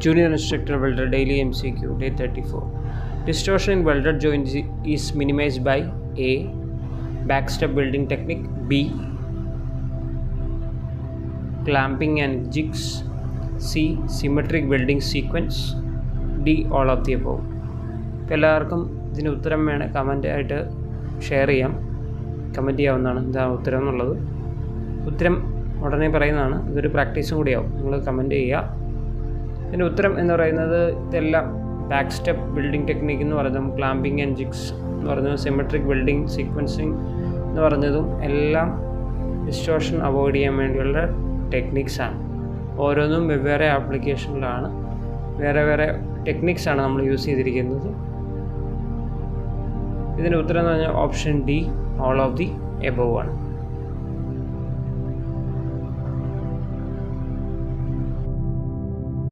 Junior Instructor Welder Daily MCQ Day 34. Distortion in welded joints is minimized by A. Backstep welding technique, B. Clamping and jigs, C. Symmetric welding sequence, D. All of the above. എല്ലാവർക്കും ഇതിന് ഉത്തരം വേണേൽ comment ആയിട്ട് share ചെയ്യാം, comment ചെയ്യാവുന്നതാണ് എന്താ ഉത്തരം എന്നുള്ളത്. ഉത്തരം ഉടനെ പറയുന്നതാണ്, ഇതൊരു പ്രാക്ടീസും കൂടിയാവും, നിങ്ങൾ കമൻറ്റ് ചെയ്യുക. ഇതിൻ്റെ ഉത്തരം എന്ന് പറയുന്നത് ഇതെല്ലാം ബാക്ക് സ്റ്റെപ്പ് ബിൽഡിംഗ് ടെക്നിക്ക് എന്ന് പറയുന്നതും ക്ലാമ്പിംഗ് ആൻഡ് ജിഗ്സ് എന്ന് പറയുന്നതും സിമെട്രിക് വെൽഡിംഗ് സീക്വൻസിങ് എന്ന് പറഞ്ഞതും എല്ലാം ഡിസ്റ്റോർഷൻ അവോയ്ഡ് ചെയ്യാൻ വേണ്ടിയുള്ള ടെക്നിക്സാണ്. ഓരോന്നും വെവ്വേറെ ആപ്ലിക്കേഷനിലാണ്, വേറെ വേറെ ടെക്നിക്സാണ് നമ്മൾ യൂസ് ചെയ്തിരിക്കുന്നത്. ഇതിൻ്റെ ഉത്തരം എന്ന് പറഞ്ഞാൽ option D, all of the above ആണ്.